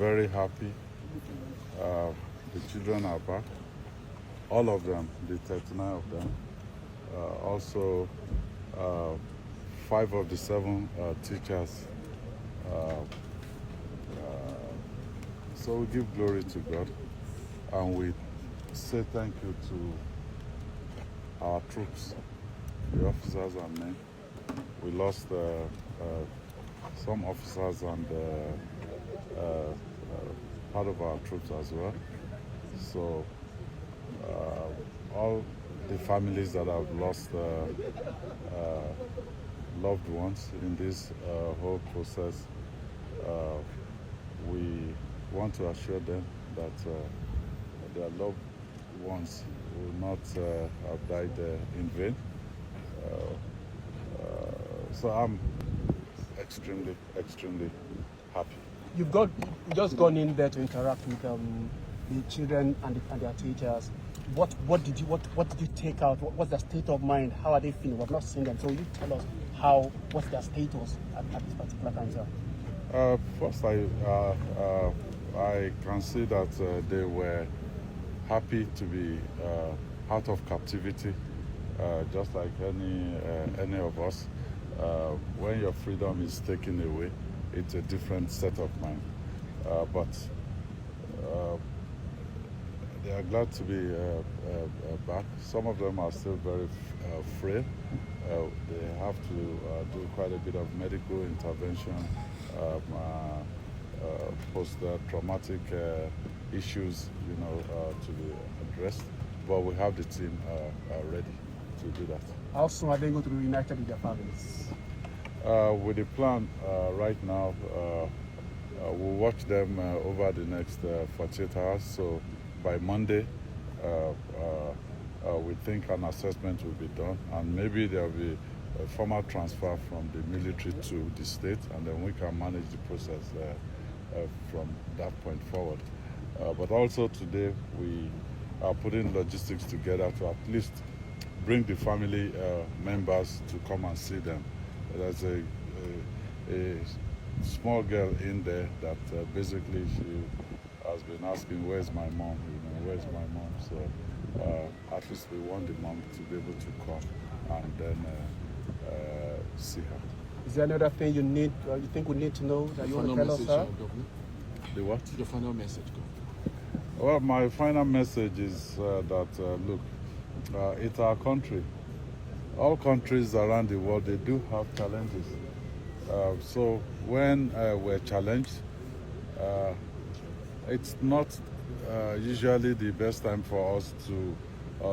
very happy. The children are back. All of them, the 39 of them. Also, 5 of the 7 teachers. So we give glory to God, and we say thank you to our troops, the officers and men. We lost some officers and part of our troops as well. So all the families that have lost loved ones in this whole process, we want to assure them that their loved ones will not have died in vain. So I'm extremely happy. You've just gone in there to interact with the children and their teachers. What did you take out? What's their state of mind? How are they feeling? We've not seen them, so you tell us what's their status at this particular time, sir. First, I can see that they were happy to be out of captivity, just like any of us. When your freedom is taken away, it's a different set of mind. But they are glad to be back. Some of them are still very frail. They have to do quite a bit of medical intervention, post-traumatic issues, to be addressed. But we have the team ready to do that. How soon are they going to be reunited with their families? With the plan right now, we'll watch them over the next 48 hours. So by Monday, we think an assessment will be done, and maybe there will be a formal transfer from the military to the state, and then we can manage the process from that point forward. But also today, we are putting logistics together to at least bring the family members to come and see them. There's a small girl in there that basically she has been asking, where's my mom? Where's my mom? So at least we want the mom to be able to come and then see her. Is there another thing you think we need to know that you want to tell us, sir? The what? Your final message, Governor. Well, my final message is that, look, it's our country. All countries around the world, they do have challenges. So when we're challenged, it's not usually the best time for us to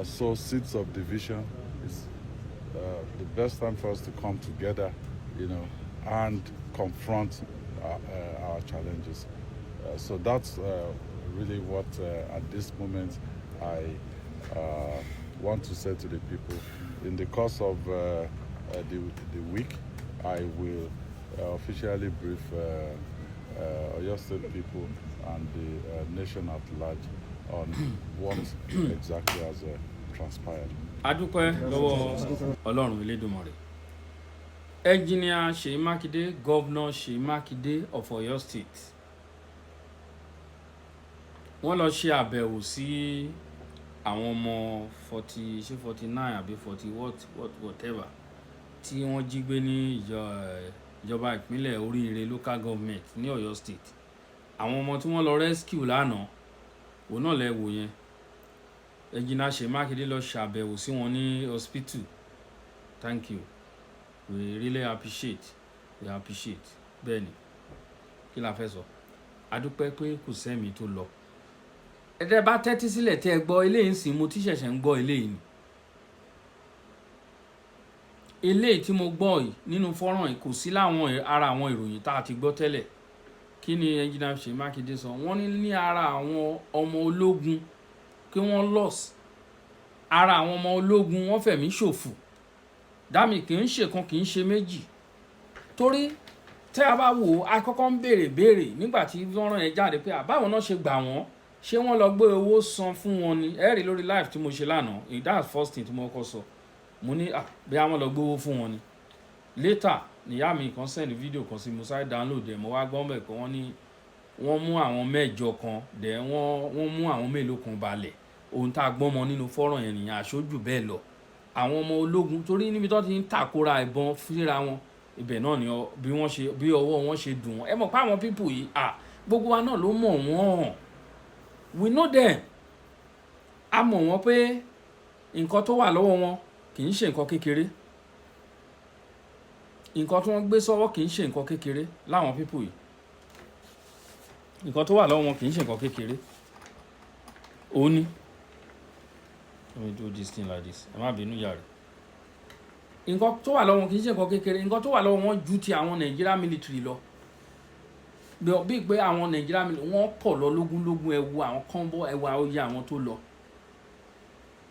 sow seeds of division. It's the best time for us to come together, and confront our challenges. So that's really what, at this moment, I want to say to the people. In the course of the week, I will officially brief Oyo State people and the nation at large on what exactly has transpired. Adúpẹ́ lọ́wọ́ Ọlọ́run Elédùmarè. Engineer Seyi Makinde, Governor Seyi Makinde of Oyo State. Wọ́n lọ ṣe àbẹ̀wò sí àwọn ọmọ 49 àbí 40 whatever tí wọ́n jí gbé ní ìjọba ìpínlẹ̀ Oríire local government ní Oyo State. Àwọn ọmọ tí wọ́n lọ rescue lánàá òun náà lẹ wò yẹn. Engineer Seyi Makinde lọ ṣàbẹ̀wò sí wọn ní hospital. Thank you. We really appreciate. Bẹ́ẹ̀ni, kí la fẹ́ sọ? Adúpẹ́ pé kò sẹ́mi tó lọ. Ẹ̀dẹ̀ bá tẹ́tí sílẹ̀ tẹ́ gbọ́ eléyìí sìn mo tí ṣẹ̀ṣẹ̀ ń gbọ́ eléyìí ni. Eléyìí tí mo gbọ́ yìí nínú fọ́nrán yìí kò sí láwọn ara àwọn ìròyìn tá a ti gbọ́ tẹ́lẹ̀. Kí ni Engineer Seyi Makinde sọ? Wọ́n ní ara àwọn ọmọ ológun kí wọ́n loss. Ara àwọn ọmọ ológun wọ́n fẹ̀mí ṣòfò. Dámi kì í ṣe kan kì í ṣe méjì. Torí tẹ́ a bá wò a kọ́kọ́ ń béèrè nígbà tí fọ́nrán yẹn jáde pé àbáwọn náà ṣe gbà wọ́n. Ṣé wọ́n lọ gbé owó san fún wọn ni? Ẹ rí lórí live tí mo ṣe lánàá. That's first thing tí mo kọ́ sọ. Mo ní bí àwọn lọ gbé owó fún wọn ni. Later níyà mi kan send video kan sí mo sáré download ẹ̀ mo wá gbọ́ mbẹ̀ pé wọ́n ní wọ́n mú àwọn mẹ́jọ kan dẹ̀ wọ́n mú àwọn mélòó kan balẹ̀ ohun tá a gbọ́n mọ nínú fọ́rọ̀ yẹn nìyẹn àṣojú bẹ́ẹ̀ lọ àwọn ọmọ ológun torí níbi tó ti ń tàkóra ìbọn síra wọn ibẹ̀ náà ni bí ọwọ́ wọn ṣe dùn wọ́n ẹ mọ̀ pé àwọn pípù yìí gbogbo wa náà ló mọ̀ wọ́n we know them a mọ̀ wọ́n pé nǹkan tó wà lọ́wọ́ wọn kì í ṣe nǹkan kékeré nǹkan tí wọ́n gbé sọ́wọ́ kì í ṣe nǹkan kékeré láwọn pípù yìí nǹkan tó wà lọ́wọ́ wọn kì í ṣe nǹkan kékeré ó ní let me do this thing like this ẹ má bínú yàrá nǹkan tó wà lọ́wọ́ wọn kì í ṣe nǹkan kékeré nǹkan tó wà lọ́wọ́ wọn ju ti àwọn Nigeria military lọ bí pé àwọn Nigeria military wọ́n pọ̀ lọ lógúnlógún ẹ̀wù àwọn kọ́ńbọ́ ẹ̀wù oyè àwọn tó lọ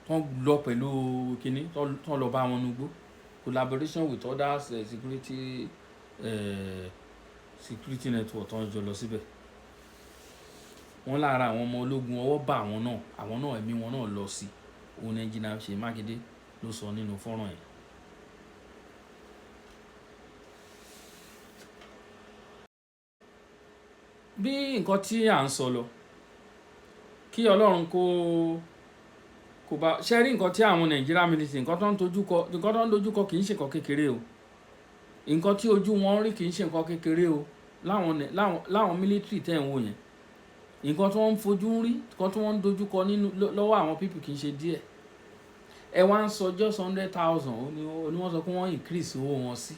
wọ́n lọ pẹ̀lú kínní tó lọ bá wọn nugbó collaboration with others security network tó ń jọ lọ síbẹ̀ wọ́n lára àwọn ọmọ ológun ọwọ́ bá àwọn náà ẹ̀mí wọn náà lọ sí òun ẹnjìnà Ṣèyí Mákindé ló sọ nínú fọ́nrán yẹn. bí nǹkan tí à ń sọ lọ kí Ọlọ́run kò bá ṣe rí nǹkan tí àwọn Nigeria military nǹkan tó ń dojúkọ kì í ṣe nǹkan kékeré o nǹkan tí ojú wọn rí kì í ṣe nǹkan kékeré o láwọn military tẹ̀ ń wò yẹn nǹkan tí wọ́n ń fojú rí nǹkan tí wọ́n ń dojúkọ lọ́wọ́ àwọn people kì í ṣe díẹ̀ ẹ wá ń sọ just 100,000 ó ní wọ́n sọ pé wọ́n increase owó wọn sí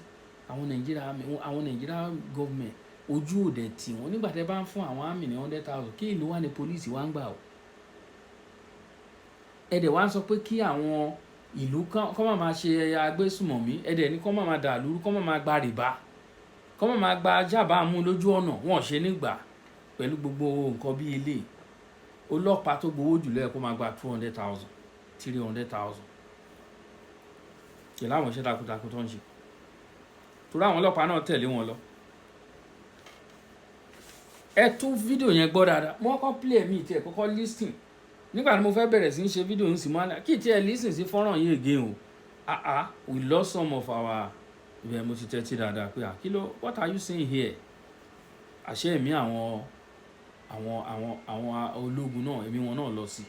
àwọn Nigeria government ojú òde tí wọ́n nígbà tẹ́ bá ń fún àwọn àmì ní 100,000 kí ìlú wà ní police wá ń gbà o ẹ̀dẹ̀ wá ń sọ pé kí àwọn ìlú kọ́ máa ṣe agbésùmọ̀mí ẹ̀dẹ̀ ní kọ́ máa dà lúrú kọ́ máa gba rìbá kọ́ máa gba jábà mú lójú ọ̀nà wọ́n ṣe nígbà pẹ̀lú gbogbo nǹkan bí ilé ọlọ́pàá tó gbowó jùlọ ẹ̀ kó máa gba 200,000 300,000 kì láwọn iṣẹ́ takuntakun tó ń ṣe torí àwọn ọlọ́pàá náà tẹ̀lé wọn lọ ẹ tún fídíò yẹn gbọ́ dáadáa mo kọ́kọ́ play mi tí ẹ kọ́kọ́ listen nígbà tí mo fẹ́ bẹ̀rẹ̀ sí ń ṣe fídíò ń sì máa kí tí ẹ listen sí fọ́nrán yìí again o we lost some of our ibẹ̀ mo ti tẹ́tí dáadáa pé kí ló what are you saying here àṣẹ ẹ̀mí àwọn ológun náà ẹ̀mí wọn náà lọ sí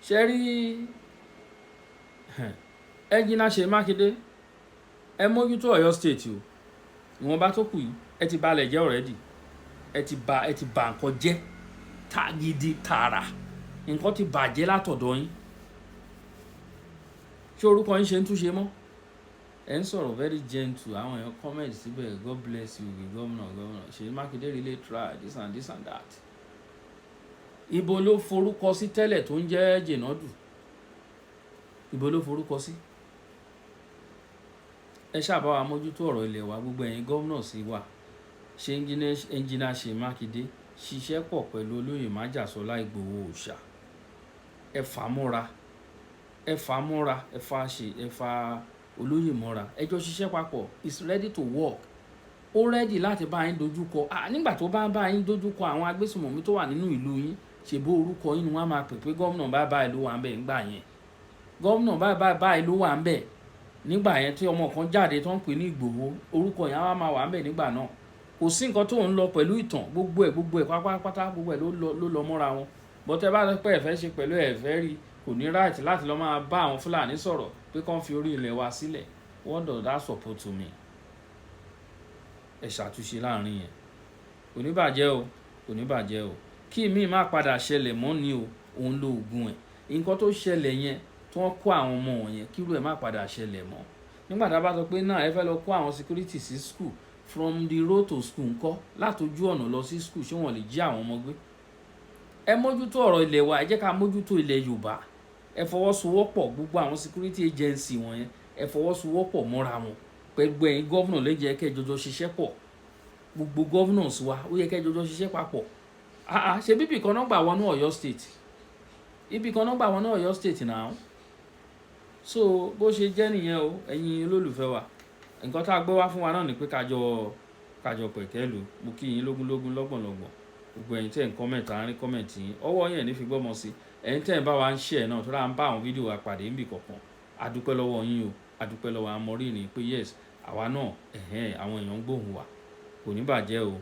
ṣe rí ẹnjìnà Ṣèyí Mákindé ẹ mójútó Ọ̀yọ́ state o ìwọ̀nba tó kù yìí ẹ ti balẹ̀ jẹ́ already ẹ ti bà nǹkan jẹ́ gidi tààrà nǹkan ti bàjẹ́ látọ̀dọ̀ yín ṣé orúkọ yín ṣe ń túnṣe mọ́ ẹ ń sọ̀rọ̀ very gentle àwọn èèyàn comment síbẹ̀ God bless you gómìnà Ṣèyí Mákindé really try this and that ibo ló forúkọ sí tẹ́lẹ̀ tó ń jẹ́ jẹ̀nàdù ibo ló forúkọ sí ẹ ṣàbá wa mójútó ọ̀rọ̀ ilẹ̀ wa gbogbo ẹ̀yin gómìnà sí wa ṣe ẹnjìnà Ṣèyí Mákindé ṣiṣẹ́ pọ̀ pẹ̀lú olóyè májàsọ́lá Ìgbòho òòṣà ẹ fa olóyè mọ́ra ẹjọ́ ṣiṣẹ́ papọ̀ is ready to work ó ready láti bá yín dojúkọ nígbà tó bá yín dojúkọ àwọn agbésùnmọ̀mí tó wà nínú ìlú yín ṣèbó orúkọ yín ni wọ́n máa pè pé gómìnà báyìí ló wà ń bẹ̀ nígbà yẹn gómìnà báyìí ló wà ń bẹ̀ nígbà yẹn tí ọmọ kan jáde tó ń pè ní Ìgbòho orúkọ yẹn á máa wà ń bẹ̀ nígbà náà kò sí nǹkan tó ń lọ pẹ̀lú ìtàn gbogbo ẹ̀ pátápátá gbogbo ẹ̀ ló lọ mọ́ra wọn bọ́tẹ́ bá rẹ pé ẹ̀fẹ́ ṣe pẹ̀lú ẹ̀fẹ́ rí kò ní right láti lọ máa bá àwọn Fúlàní sọ̀rọ̀ pé kán fi orí ilẹ̀ wa sílẹ̀ what does that support to me ẹ ṣàtúnṣe láàrin yẹn kò ní bàjẹ́ o kí mi má padà ṣẹlẹ̀ mọ́ ni o òun lo oògùn ẹ̀ nǹkan tó ṣẹlẹ̀ yẹn tí wọ́n kó àwọn ọmọ wọ̀nyẹn kírú ẹ̀ má padà ṣẹlẹ̀ mọ́ nígbà tá a bá sọ pé náà ẹ fẹ́ lọ kó àwọn security sí school from the road to school ńkọ́ látọjú ọ̀nà lọ sí school ṣé wọ́n lè jí àwọn ọmọ gbé ẹ mójútó ọ̀rọ̀ ilẹ̀ wa ẹ jẹ́ ká mójútó ilẹ̀ Yorùbá ẹ fọwọ́sowọ́pọ̀ gbogbo àwọn security agency wọ̀nyẹn ẹ fọwọ́sowọ́pọ̀ mọ́ra wọn pẹ̀lú ẹ̀yin gọ́vnà lè jẹ́ kẹ́ jọjọ ṣiṣẹ́ pọ̀ gbogbo governors wa ó yẹ kẹ́ jọjọ ṣiṣẹ́ papọ̀ ṣe bíbí kan náà gbà wọnú Ọ̀yọ́ state ibì kan náà gbà wọnú Ọ̀yọ́ state náà so bó ṣe jẹ́ nìyẹn o ẹ̀yin olólùfẹ́ wa nǹkan tá a gbé wá fún wa náà ni pé kájọ pẹ̀kẹ́ lò mo kí yín lógúnlógún lọ́gbọ̀nlọ́gbọ̀n gbogbo ẹ̀yin tẹ́ ń kọ́mẹ̀tì àárín kọ́mẹ̀tì yín ọwọ́ yẹn ní fi gbọ́mọ sí ẹ̀yin tẹ́ ń bá wa ń share náà tó dáa ń bá àwọn fídíò wa pàdé níbì kọ̀ọ̀kan adúpẹ́ lọ́wọ́ yín o adúpẹ́ lọ́wọ́ amọ̀rìnrìn pé yes àwa náà àwọn èèyàn ń gbóhùn wa kò ní bàjẹ́ o